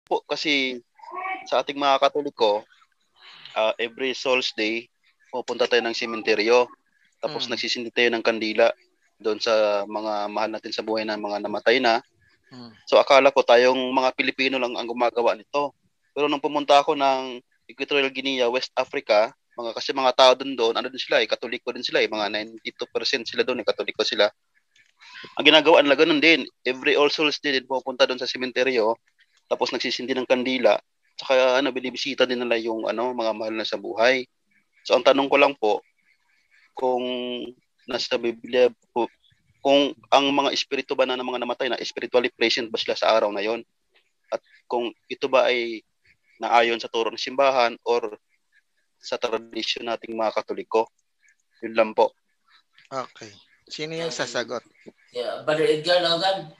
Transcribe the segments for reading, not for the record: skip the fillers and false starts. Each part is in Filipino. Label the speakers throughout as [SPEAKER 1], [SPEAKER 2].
[SPEAKER 1] po kasi sa ating mga Katoliko, every Souls Day, pupunta tayo ng sementeryo. Tapos nagsisindi tayo ng kandila doon sa mga mahal natin sa buhay na mga namatay na. So akala ko tayong mga Pilipino lang ang gumagawa nito. Pero nung pumunta ako ng Equatorial Guinea, West Africa, kasi mga tao doon, ano din sila, Katoliko din sila, mga 92% sila doon, Katoliko sila. Ang ginagawa nila ganun din, every All Souls Day din pupunta doon sa sementeryo, tapos nagsisindi ng kandila, saka binibisita din nila yung mga mahal na sa buhay. So ang tanong ko lang po, kung nasa Biblia po, kung ang mga espiritu ba ng mga namatay na spiritually present ba sila sa araw na yon, at kung ito ba ay naayon sa turo ng simbahan or sa tradisyon nating mga Katoliko. Yun lang po.
[SPEAKER 2] Okay. Sino yung sasagot?
[SPEAKER 3] Yeah, Brother Edgar Logan.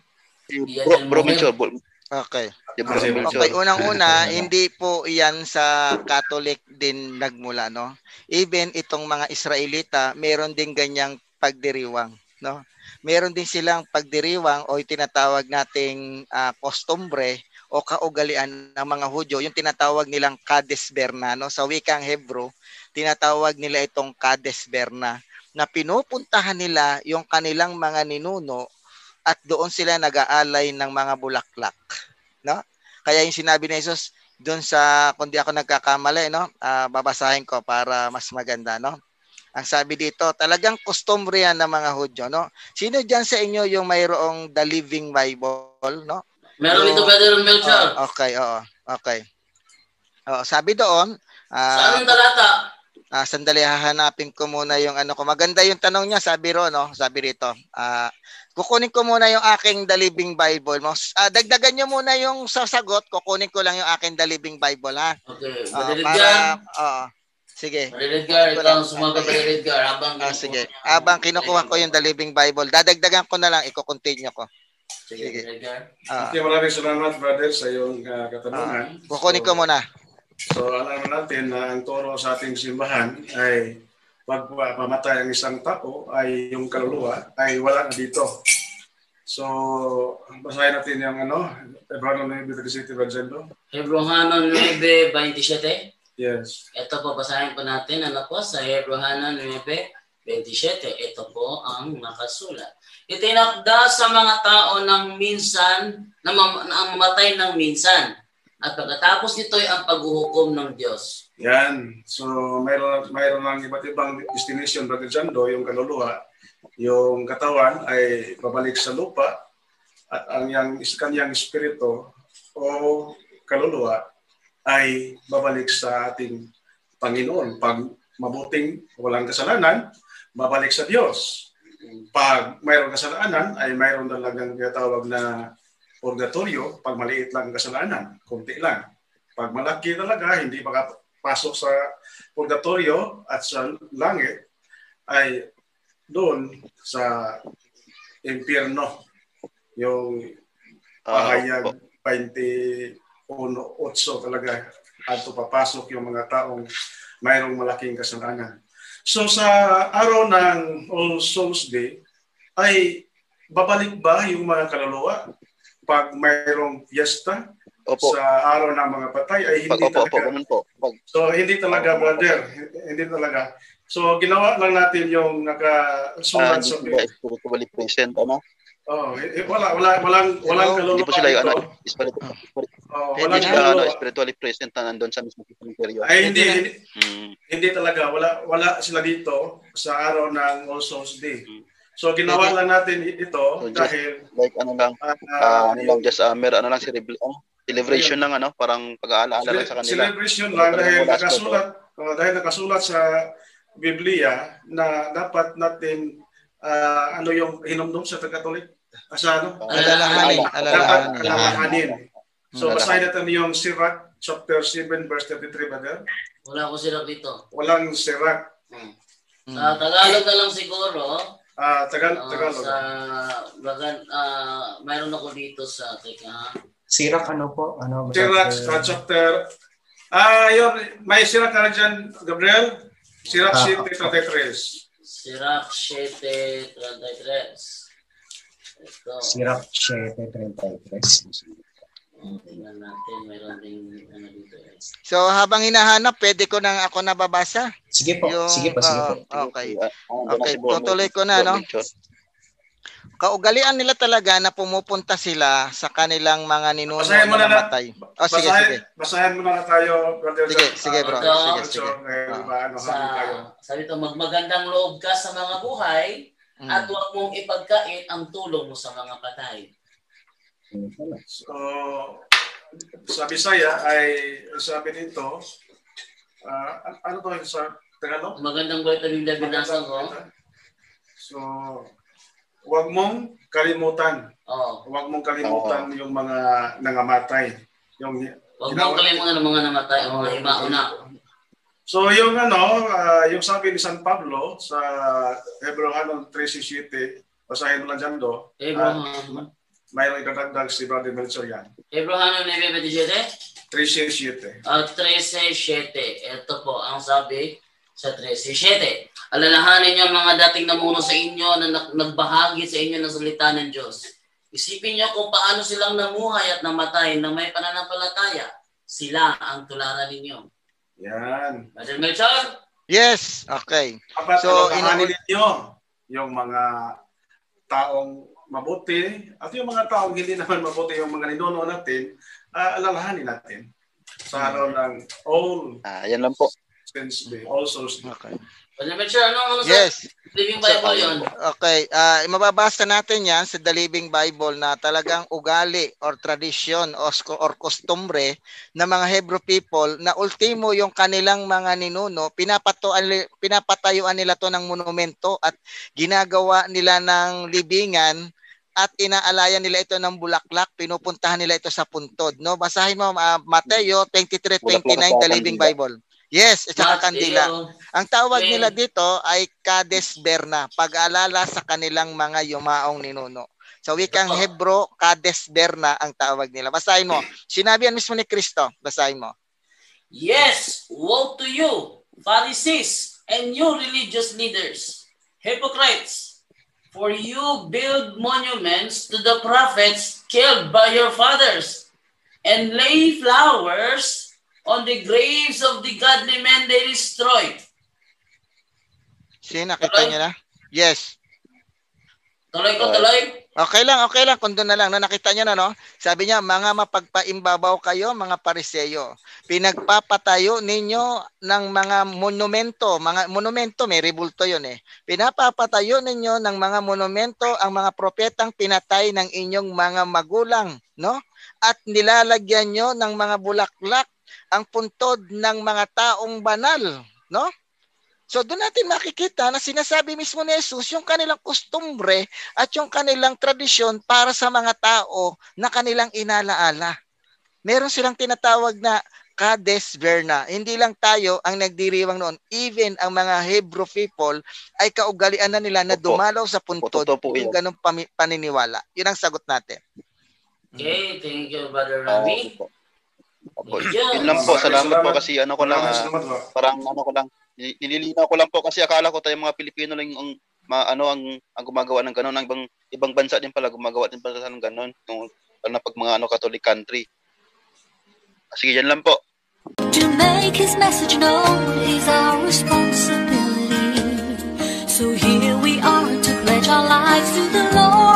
[SPEAKER 1] Bro Melchor.
[SPEAKER 2] Okay. Okay, unang-una, hindi po iyan sa Catholic din nagmula, no? Even itong mga Israelita, meron din ganyang pagdiriwang, no? Meron din silang pagdiriwang o tinatawag nating kostumbre o kaugalian ng mga Hudyo, yung tinatawag nilang Kades Berna, no? Sa wikang Hebrew, tinatawag nila itong Kades Berna, na pinupuntahan nila yung kanilang mga ninuno at doon sila nag-aalay ng mga bulaklak, no? Kaya yung sinabi ni Jesus doon sa, kung di ako nagkakamali, no? Babasahin ko para mas maganda, no? Ang sabi dito, talagang customary yan ng mga Hudyo, no? Sino diyan sa inyo yung mayroong The Living Bible, no?
[SPEAKER 3] Meron dito, Brother Melchor.
[SPEAKER 2] Okay, oo. Okay. Sabi doon,
[SPEAKER 3] saan ang talata?
[SPEAKER 2] Sandali, hahanapin ko muna yung ko. Maganda yung tanong niya, sabi ro, no? Sabi rito. Kukunin ko muna yung aking The Living Bible mo. Dagdagan niyo muna yung sasagot, kukunin ko lang yung aking The Living Bible, ha.
[SPEAKER 3] Okay.
[SPEAKER 2] Sige.
[SPEAKER 3] Edgar, ikaw sumagot Edgar
[SPEAKER 2] sige. Habang kinukuha ko yung The Living Bible, dadagdagan ko na lang, i-continue ko.
[SPEAKER 3] Sige.
[SPEAKER 4] Okay, maraming salamat, brother, sa iyong katanungan.
[SPEAKER 2] Kukunin ko muna.
[SPEAKER 4] So, alam natin na ang turo sa ating simbahan ay pag pamatay ang isang tao ay yung kaluluwa ay wala na dito. So, basahin natin yung Hebreo 9:27, Brother.
[SPEAKER 3] Hebreo 9:27.
[SPEAKER 4] Yes.
[SPEAKER 3] Ito po, basahin po natin sa Hebreo 9:27. Ito po ang nakasulat. Itinakda sa mga tao ng minsan, na mamatay ng minsan. At pagkatapos nito ay ang paghuhukom ng Diyos.
[SPEAKER 4] Yan. So, mayroon ng iba't ibang destination, Brother Jando, yung kaluluwa. Yung katawan ay babalik sa lupa at ang kanyang espiritu o kaluluwa ay babalik sa ating Panginoon. Pag mabuting walang kasalanan, babalik sa Diyos. Pag mayroong kasalanan, ay mayroon talagang tinatawag na purgatorio. Pag maliit lang kasalanan, kunti lang. Pag malaki talaga, hindi makapasok sa purgatorio at sa langit, ay doon sa impyerno. Yung pahayag 21:8 talaga at papasok yung mga taong mayroong malaking kasalanan. So sa araw ng All Souls Day, ay babalik ba yung mga kaluluwa pag mayroong fiesta?
[SPEAKER 1] Opo.
[SPEAKER 4] Sa araw ng mga patay ay hindi talaga. So hindi talaga, brother. Hindi talaga. So ginawa lang natin yung nakasulat sa
[SPEAKER 1] spiritually present,
[SPEAKER 4] walang kaluluwa.
[SPEAKER 1] Hindi po sila yung hindi sila spiritually present na nandun sa mismo cemetery.
[SPEAKER 4] Ay hindi talaga, wala sila dito sa araw ng All Souls Day. So ginawa lang natin ito dahil
[SPEAKER 1] like celebration lang, parang pag-aalaala lang sa kanila.
[SPEAKER 4] Celebration lang dahil nakasulat sa Biblia na dapat natin yung hinumdum sa Katolik. Alalahanin. So basahin natin yung Sirach chapter 7 verse 33, brother.
[SPEAKER 3] Wala ko Sirach dito.
[SPEAKER 4] Walang Sirach.
[SPEAKER 3] Sa Tagalog na lang siguro.
[SPEAKER 4] Tagalog.
[SPEAKER 3] Mayroon ako dito sa
[SPEAKER 5] Sirach po?
[SPEAKER 4] Sirach chapter may Sirach ka dyan, Gabriel? Sirach 7:33.
[SPEAKER 3] Sirach 7:33. Ito.
[SPEAKER 5] Sirach 7:33.
[SPEAKER 3] Tingnan natin, meron ding ano dito.
[SPEAKER 2] So habang hinahanap, pwede ko nang ako nababasa.
[SPEAKER 5] Sige po, sige po.
[SPEAKER 2] Okay. Okay, tutuloy ko na, no? Kaugalian nila talaga na pumupunta sila sa kanilang mga ninuno na namatay. Sige.
[SPEAKER 4] Basahin mo na tayo.
[SPEAKER 2] Sige bro. Sige.
[SPEAKER 3] Sabi ito, magmagandang loob ka sa mga buhay at huwag mong ipagkait ang tulong mo sa mga patay.
[SPEAKER 4] So, sa Bisaya ay sabi dito, ano to sa Tagalog?
[SPEAKER 3] Magandang buhay ito yung binasa ko.
[SPEAKER 4] So, huwag mong kalimutan.
[SPEAKER 3] Oh.
[SPEAKER 4] Huwag mong kalimutan yung mga nangamatay.
[SPEAKER 3] Huwag mong kalimutan ng mga namatay, ang mga imauna.
[SPEAKER 4] So yung yung sabi ni San Pablo sa Hebrehanon 13:7, basahin mo lang dyan do. Mayroong idadagdag si Brother Melchor yan.
[SPEAKER 3] Hebrehanon 9:27?
[SPEAKER 4] 13:7.
[SPEAKER 3] 13:7. Ito po ang sabi sa 13:7. Alalahanin niyo ang mga dating namuno sa inyo na nagbahagi sa inyo ng salita ng Diyos. Isipin niyo kung paano silang namuhay at namatay na may pananampalataya. Sila ang tularan ninyo.
[SPEAKER 4] Yan.
[SPEAKER 3] Brother Melchor?
[SPEAKER 2] Yes, okay.
[SPEAKER 4] So, alalahanin ninyo yung mga taong mabuti at yung mga taong hindi naman mabuti, yung mga ninuno natin, alalahanin natin sa araw ng all.
[SPEAKER 1] Yan lang po.
[SPEAKER 4] All Souls Day.
[SPEAKER 2] Okay. Yes.
[SPEAKER 3] Living Bible yun.
[SPEAKER 2] Okay. Mababasa natin yan sa The Living Bible na talagang ugali or tradisyon or kostumbre ng mga Hebrew people na ultimo yung kanilang mga ninuno, pinapatayuan nila to ng monumento at ginagawa nila ng libingan at inaalayan nila ito ng bulaklak, pinupuntahan nila ito sa puntod. No? Basahin mo Mateo 23:29, The Living Bible. Yes, isang kandila. Ang tawag nila dito ay Kades Berna, pag-aalala sa kanilang mga yumaong ninuno. Sa wikang Hebro, Kades Berna ang tawag nila. Basahin mo. Sinabi yan mismo ni Kristo. Basahin mo.
[SPEAKER 3] Yes, woe to you, Pharisees, and you religious leaders, hypocrites, for you build monuments to the prophets killed by your fathers, and lay flowers on the graves of the godly men they destroyed.
[SPEAKER 2] Nakita niyo na? Yes.
[SPEAKER 3] Tuloy ko, tuloy.
[SPEAKER 2] Okay lang. Kung doon na lang. No, nakita niyo na, no? Sabi niya, mga mapagpaimbabaw kayo, mga Pariseyo. Pinagpapatayo ninyo ng mga monumento. Mga monumento, may rebulto yun eh. Pinapapatayo ninyo ng mga monumento ang mga propetang pinatay ng inyong mga magulang, no? At nilalagyan nyo ng mga bulaklak ang puntod ng mga taong banal, no? So doon natin makikita na sinasabi mismo ni Jesus yung kanilang kostumbre at yung kanilang tradisyon para sa mga tao na kanilang inalaala. Meron silang tinatawag na Kades Berna. Hindi lang tayo ang nagdiriwang noon. Even ang mga Hebrew people ay kaugalian na nila na dumalaw sa puntod yung ganong paniniwala. Yun ang sagot natin.
[SPEAKER 3] Okay, thank you, Brother Rami.
[SPEAKER 1] Yun lang po, salamat po kasi parang nililinaw ko lang po kasi akala ko tayo mga Pilipino lang ang gumagawa ng gano'n, ng ibang bansa din pala gumagawa din pala ng gano'n, na pag mga Catholic country. Sige, yan lang po.
[SPEAKER 6] To make his message known is our responsibility. So here we are to pledge our lives to the Lord.